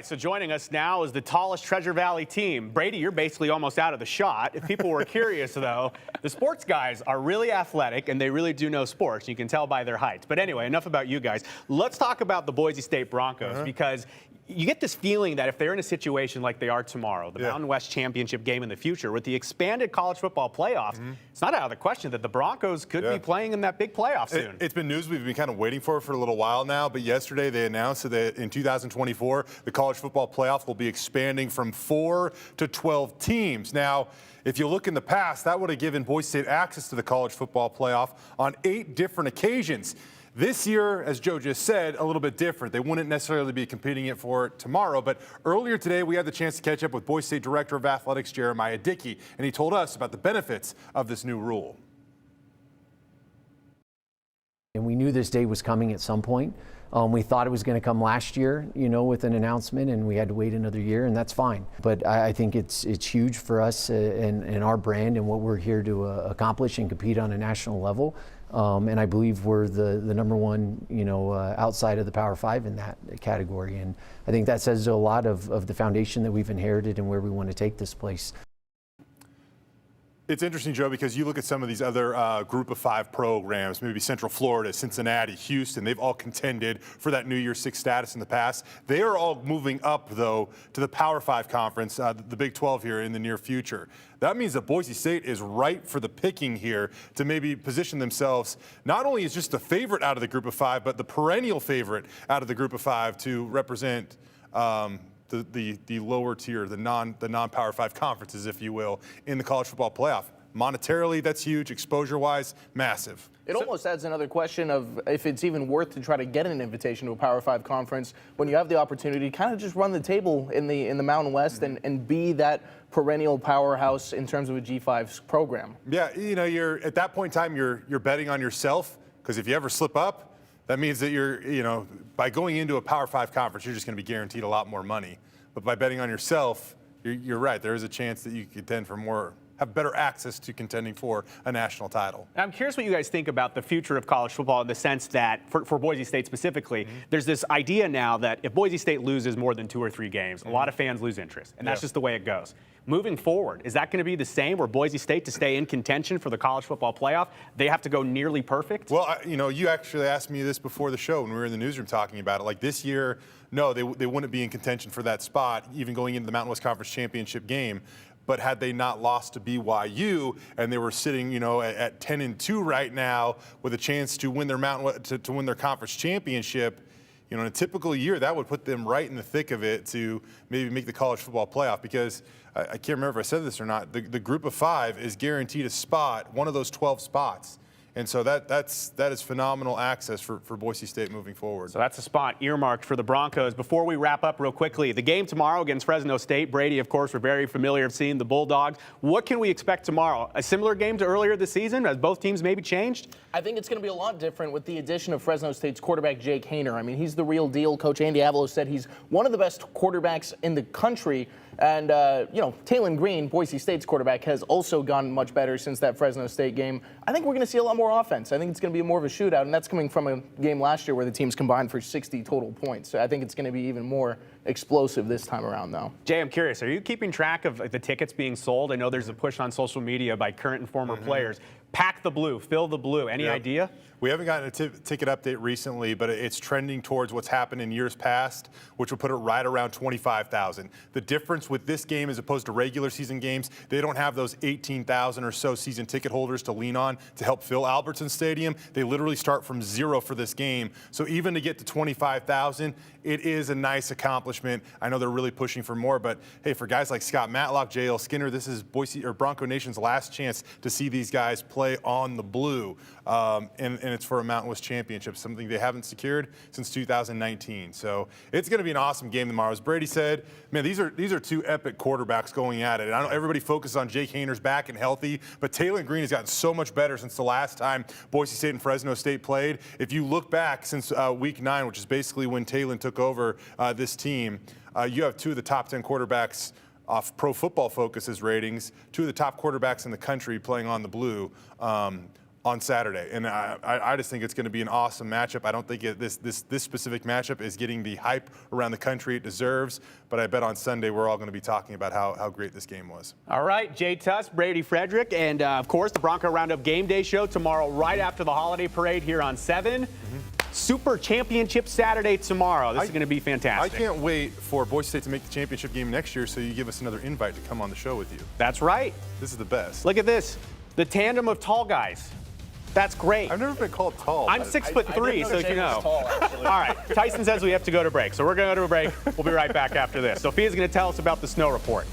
So joining us now is the tallest Treasure Valley team. Brady, you're basically almost out of the shot. If people were curious, though, the sports guys are really athletic, and they really do know sports. You can tell by their heights. But anyway, enough about you guys. Let's talk about the Boise State Broncos, because you get this feeling that if they're in a situation like they are tomorrow, the Mountain West Championship game in the future, with the expanded college football playoffs, it's not out of the question that the Broncos could be playing in that big playoff soon. It's been news we've been kind of waiting for a little while now, but yesterday they announced that in 2024, the college football playoff will be expanding from 4 to 12 teams. Now, if you look in the past, that would have given Boise State access to the college football playoff on 8 different occasions. This year, as Joe just said, a little bit different. They wouldn't necessarily be competing for it tomorrow, but earlier today we had the chance to catch up with Boise State Director of Athletics Jeramiah Dickey, and he told us about the benefits of this new rule. And we knew this day was coming at some point. We thought it was going to come last year, with an announcement, and we had to wait another year, and that's fine. But I think it's huge for us and our brand and what we're here to accomplish and compete on a national level. And I believe we're the number one, outside of the Power 5 in that category. And I think that says a lot of the foundation that we've inherited and where we want to take this place. It's interesting, Joe, because you look at some of these other group of 5 programs, maybe Central Florida, Cincinnati, Houston, they've all contended for that New Year's 6 status in the past. They are all moving up, though, to the Power 5 conference, the Big 12 here in the near future. That means that Boise State is ripe for the picking here to maybe position themselves not only as just the favorite out of the group of 5, but the perennial favorite out of the group of 5 to represent the lower tier, the non-Power 5 conferences, if you will, in the college football playoff. Monetarily, that's huge. Exposure-wise, massive. It almost adds another question of if it's even worth to try to get an invitation to a Power 5 conference when you have the opportunity to kind of just run the table in the Mountain West and be that perennial powerhouse in terms of a G5 program. Yeah, you're at that point in time, you're betting on yourself, because if you ever slip up, that means that you're, by going into a Power 5 conference, you're just going to be guaranteed a lot more money. But by betting on yourself, you're right. There is a chance that you could contend for more, have better access to contending for a national title. I'm curious what you guys think about the future of college football in the sense that, for Boise State specifically, there's this idea now that if Boise State loses more than 2 or 3 games, a lot of fans lose interest, and that's just the way it goes. Moving forward, is that going to be the same where Boise State, to stay in contention for the college football playoff, they have to go nearly perfect? Well, you actually asked me this before the show when we were in the newsroom talking about it. Like this year, no, they wouldn't be in contention for that spot, even going into the Mountain West Conference Championship game. But had they not lost to BYU and they were sitting, at 10-2 right now with a chance to win their to win their conference championship, in a typical year, that would put them right in the thick of it to maybe make the college football playoff, because I can't remember if I said this or not, the group of 5 is guaranteed a spot, one of those 12 spots. And so that is phenomenal access for Boise State moving forward. So that's a spot earmarked for the Broncos. Before we wrap up real quickly, the game tomorrow against Fresno State. Brady, of course, we're very familiar of seeing the Bulldogs. What can we expect tomorrow? A similar game to earlier this season? Has both teams maybe changed? I think it's going to be a lot different with the addition of Fresno State's quarterback, Jake Haener. I mean, he's the real deal. Coach Andy Avalos said he's one of the best quarterbacks in the country. And, Talon Green, Boise State's quarterback, has also gotten much better since that Fresno State game. I think we're going to see a lot more offense. I think it's going to be more of a shootout, and that's coming from a game last year where the teams combined for 60 total points. So I think it's going to be even more explosive this time around, though. Jay, I'm curious, are you keeping track of the tickets being sold? I know there's a push on social media by current and former players. Pack the blue, fill the blue. Any idea? We haven't gotten a ticket update recently, but it's trending towards what's happened in years past, which would put it right around 25,000. The difference with this game as opposed to regular season games, they don't have those 18,000 or so season ticket holders to lean on to help fill Albertson Stadium. They literally start from 0 for this game. So even to get to 25,000, it is a nice accomplishment. I know they're really pushing for more, but hey, for guys like Scott Matlock, J.L. Skinner, this is Bronco Nation's last chance to see these guys play on the blue. And it's for a Mountain West Championship, something they haven't secured since 2019. So it's going to be an awesome game tomorrow. As Brady said, man, these are 2 epic quarterbacks going at it. And I know everybody focuses on Jake Haener's back and healthy, but Talon Green has gotten so much better since the last time Boise State and Fresno State played. If you look back since week 9, which is basically when Talon took over this team, you have 2 of the top 10 quarterbacks off Pro Football Focus's ratings, 2 of the top quarterbacks in the country playing on the blue. on Saturday, and I just think it's going to be an awesome matchup. I don't think this specific matchup is getting the hype around the country it deserves, but I bet on Sunday we're all going to be talking about how great this game was. All right, Jay Tuss, Brady Frederick, and of course the Bronco Roundup Game Day Show tomorrow right after the holiday parade here on 7. Super Championship Saturday tomorrow. This is going to be fantastic. I can't wait for Boise State to make the championship game next year, so you give us another invite to come on the show with you. That's right. This is the best. Look at this, the tandem of tall guys. That's great. I've never been called tall. I'm 6'3", so you know. Tall, All right, Tyson says we have to go to break, so we're going to go to a break. We'll be right back after this. Sophia's going to tell us about the snow report.